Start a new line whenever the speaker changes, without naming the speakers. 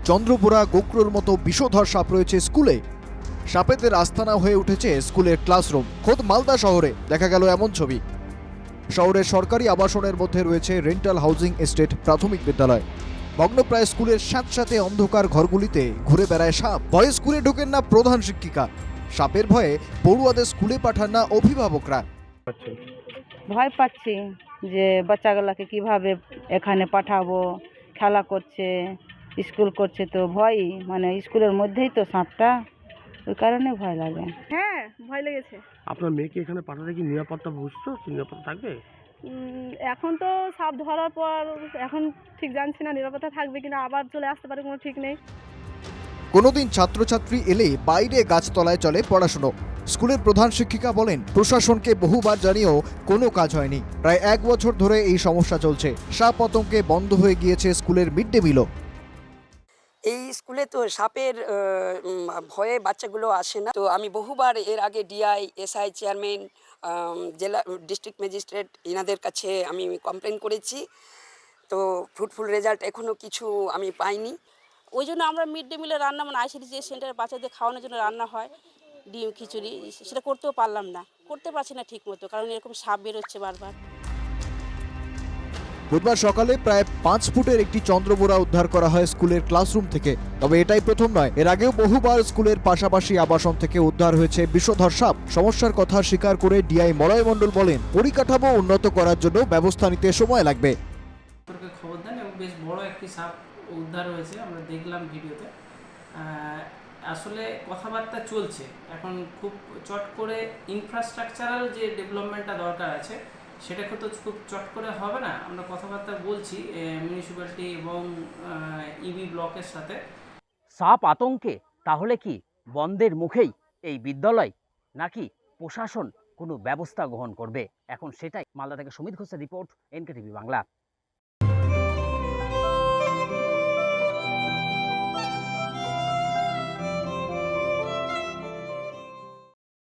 চন্দ্রপুরা গোকরোর মতো বিষধর সাপ রয়েছে স্কুলে। সাপেদের আস্তানা হয়ে উঠেছে স্কুলের ক্লাসরুম। খোদ মালদা শহরে দেখা গেল এমন ছবি। শহরের সরকারি আবাসনের মধ্যে রয়েছে রেন্টাল হাউজিং এস্টেট প্রাথমিক বিদ্যালয়। ভগ্নপ্রায় স্কুলের সাথে অন্ধকার ঘরগুলিতে ঘুরে বেড়ায় সাপ। ভয়ে স্কুলে ঢোকেন না প্রধান শিক্ষিকা, সাপের ভয়ে পড়ুয়াদের স্কুলে পাঠান না অভিভাবকরা।
ভয় পাচ্ছি যে বাচ্চাগুলোকে কিভাবে এখানে পাঠাবো, খেলা করছে, স্কুল করছে, তো ভয়, মানে স্কুলের মধ্যেই তো সাপটা, ওই কারণে ভয় লাগে।
হ্যাঁ, ভয় লেগেছে।
আপনার মেয়েকে এখানে পাঠাতে কি নিরাপত্তা বুঝছো? নিরাপত্তা থাকবে?
এখন তো সাপ ধরার পর এখন ঠিক জানছি না নিরাপত্তা থাকবে কিনা, আবার চলে আসতে পারে, কোনো ঠিক নেই।
কোনোদিন ছাত্রছাত্রী এলে বাইরে গাছতলায় চলে পড়াশুনো। স্কুলের প্রধান শিক্ষিকা বলেন, প্রশাসনকে বহুবার জানিয়েও কোনো কাজ হয়নি। প্রায় 1 বছর ধরে এই সমস্যা চলছে। সাপ আতঙ্কে বন্ধ হয়ে গিয়েছে স্কুলের মিড ডে মিলও।
এই স্কুলে তো সাপের ভয়ে বাচ্চাগুলো আসে না। তো আমি বহুবার এর আগে ডিআই, এসআই, চেয়ারম্যান, জেলা ডিস্ট্রিক্ট ম্যাজিস্ট্রেট এনাদের কাছে আমি কমপ্লেন করেছি। তো ফ্রুটফুল রেজাল্ট এখনও কিছু আমি পাইনি।
ওই জন্য আমরা মিড ডে মিলের রান্না, মানে আইসিডি যে সেন্টারে বাচ্চাদের খাওয়ানোর জন্য রান্না হয়, ডিম খিচুড়ি, সেটা করতেও পারলাম না, করতে পারছি না ঠিক মতো, কারণ এরকম সাপ বেরোচ্ছে বারবার।
বুধবার সকালে প্রায় 5 ফুটের একটি চন্দ্রবোরা উদ্ধার করা হয় স্কুলের ক্লাসরুম থেকে। তবে এটাই প্রথম নয়, এর আগেও বহুবার স্কুলের পাশাপাশি আবাসন থেকে উদ্ধার হয়েছে বিষধর সাপ। সমস্যার কথা স্বীকার করে ডিআই মলয় মণ্ডল বলেন, পরিকাঠামো উন্নত করার জন্য ব্যবস্থা নিতে সময় লাগবে।
খবর দেন এবং বেশ বড় একটি সাপ উদ্ধার হয়েছে, আমরা দেখলাম ভিডিওতে। আসলে কথাবার্তা চলছে, এখন খুব চট করে ইনফ্রাস্ট্রাকচারাল যে ডেভেলপমেন্টটা দরকার আছে সেটা তো খুব চট করে হবে না। আমরা কথাবার্তা বলছি মিউনিসিপ্যালিটি এবং ইবি ব্লকের সাথে।
সাপ আতঙ্কে তাহলে কি বন্ধের মুখেই এই বিদ্যালয়, নাকি প্রশাসন কোনো ব্যবস্থা গ্রহণ করবে? এখন সেটাই। মালদা থেকে সুমিত ঘোষের রিপোর্ট, এনকেটিভি বাংলা।